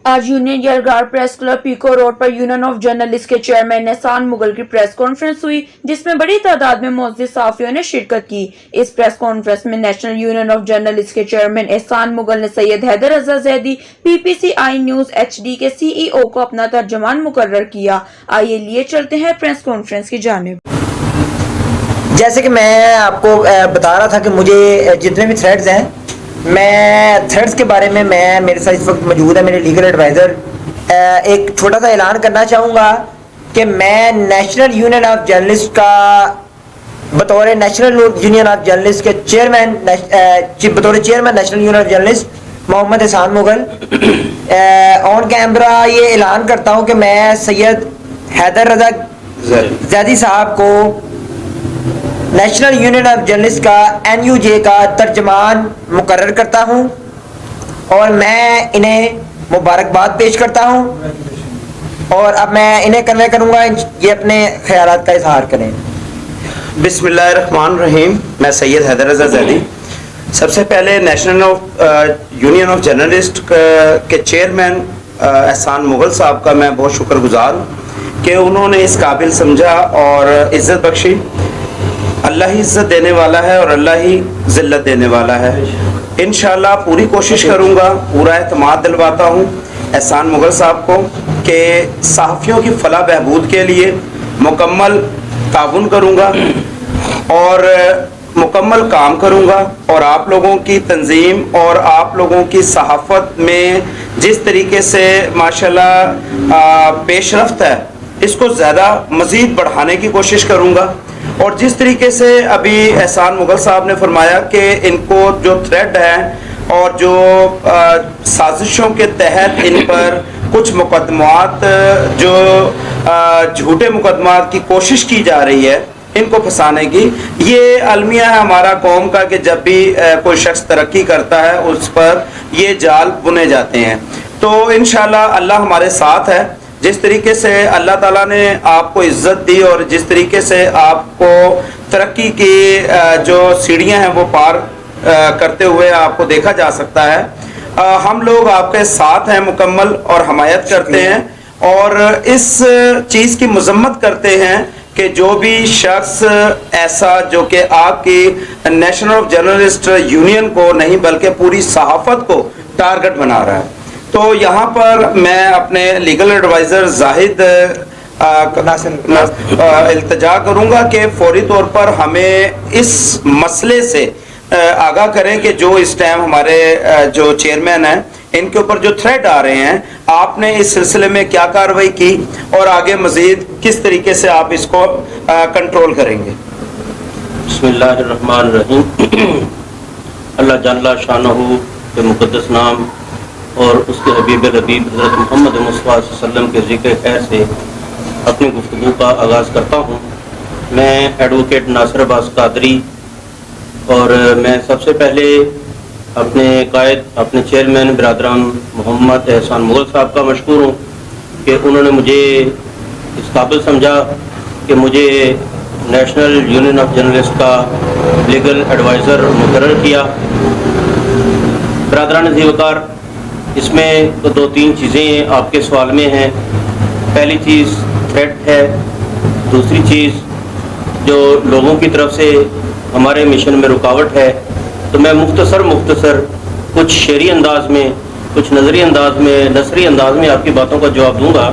آج یونین یلغار press club Peco road پر یونین آف جرنلسٹ کے چیئرمین احسان مغل کی پریس کانفرنس ہوئی، جس میں بڑی تعداد میں معزز صحافیوں نے شرکت کی۔ اس پریس کانفرنس میں نیشنل یونین آف جرنلسٹ کے چیئرمین احسان مغل نے سید حیدر رضا زیدی PPCI نیوز HD کے CEO کو اپنا ترجمان مقرر کیا۔ آئیے لیے چلتے ہیں پریس کانفرنس کی جانب۔ جیسے کہ میں آپ کو بتا رہا تھا کہ مجھے جتنے بھی تھریڈز ہیں، میں تھریڈز کے بارے میں میرے ساتھ اس وقت موجود ہے میرے لیگل ایڈوائزر۔ ایک چھوٹا سا اعلان کرنا چاہوں گا کہ میں نیشنل یونین آف جرنلسٹ کا بطور نیشنل یونین آف جرنلسٹ کے چیئرمین بطور chairman national union of journalist Muhammad Ahsan Mughal on camera یہ اعلان کرتا ہوں کہ میں سید حیدر رضا زیدی صاحب کو نیشنل یونین آف جرنلسٹ کا NUJ کا ترجمان مقرر کرتا ہوں، اور میں انہیں مبارکباد پیش کرتا ہوں، اور اب میں انہیں کنوے کروں گا یہ اپنے خیالات کا اظہار کریں۔ بسم اللہ الرحمن الرحیم۔ میں سید حیدر رضا زیدی سب سے پہلے نیشنل یونین آف جرنلسٹ کے چیئرمین احسان مغل صاحب کا میں بہت شکر گزار ہوں کہ انہوں نے اس قابل سمجھا اور عزت بخشی۔ اللہ ہی عزت دینے والا ہے اور اللہ ہی ذلت دینے والا ہے۔ انشاءاللہ پوری کوشش کروں گا، پورا اعتماد دلواتا ہوں احسان مغل صاحب کو کہ صحافیوں کی فلاح بہبود کے لیے مکمل تعاون کروں گا اور مکمل کام کروں گا، اور آپ لوگوں کی تنظیم اور آپ لوگوں کی صحافت میں جس طریقے سے ماشاءاللہ پیش رفت ہے اس کو زیادہ مزید بڑھانے کی کوشش کروں گا۔ اور جس طریقے سے ابھی احسان مغل صاحب نے فرمایا کہ ان کو جو تھریڈ ہے اور جو سازشوں کے تحت ان پر کچھ مقدمات جو جھوٹے مقدمات کی کوشش کی جا رہی ہے ان کو پھنسانے کی، یہ المیہ ہے ہمارا قوم کا کہ جب بھی کوئی شخص ترقی کرتا ہے اس پر یہ جال بنے جاتے ہیں۔ تو انشاءاللہ اللہ ہمارے ساتھ ہے۔ جس طریقے سے اللہ تعالیٰ نے آپ کو عزت دی اور جس طریقے سے آپ کو ترقی کی جو سیڑھیاں ہیں وہ پار کرتے ہوئے آپ کو دیکھا جا سکتا ہے، ہم لوگ آپ کے ساتھ ہیں مکمل اور حمایت کرتے ہیں، اور اس چیز کی مذمت کرتے ہیں کہ جو بھی شخص ایسا جو کہ آپ کی نیشنل آف جرنلسٹ یونین کو نہیں بلکہ پوری صحافت کو ٹارگٹ بنا رہا ہے۔ تو یہاں پر میں اپنے لیگل ایڈوائزر زاہد التجا کروں گا کہ فوری طور پر ہمیں اس مسئلے سے آگاہ کریں کہ جو اس ٹائم ہمارے جو چیئرمین ہیں ان کے اوپر جو تھریٹ آ رہے ہیں، آپ نے اس سلسلے میں کیا کارروائی کی اور آگے مزید کس طریقے سے آپ اس کو کنٹرول کریں گے۔ بسم اللہ الرحمن الرحیم۔ اللہ جل شانہ کے مقدس نام اور اس کے حبیب الحبیب حضرت محمد مصطفیٰ صلی اللہ علیہ وسلم کے ذکر خیر سے اپنی گفتگو کا آغاز کرتا ہوں۔ میں ایڈوکیٹ ناصر عباس قادری، اور میں سب سے پہلے اپنے قائد اپنے چیئرمین برادران محمد احسان مغل صاحب کا مشکور ہوں کہ انہوں نے مجھے اس قابل سمجھا کہ مجھے نیشنل یونین آف جرنلسٹ کا لیگل ایڈوائزر مقرر کیا۔ برادران ذیوکار، اس میں تو دو تین چیزیں آپ کے سوال میں ہیں۔ پہلی چیز تھریٹ ہے، دوسری چیز جو لوگوں کی طرف سے ہمارے مشن میں رکاوٹ ہے۔ تو میں مختصر کچھ شعری انداز میں، کچھ نظری انداز میں، نثری انداز میں آپ کی باتوں کا جواب دوں گا۔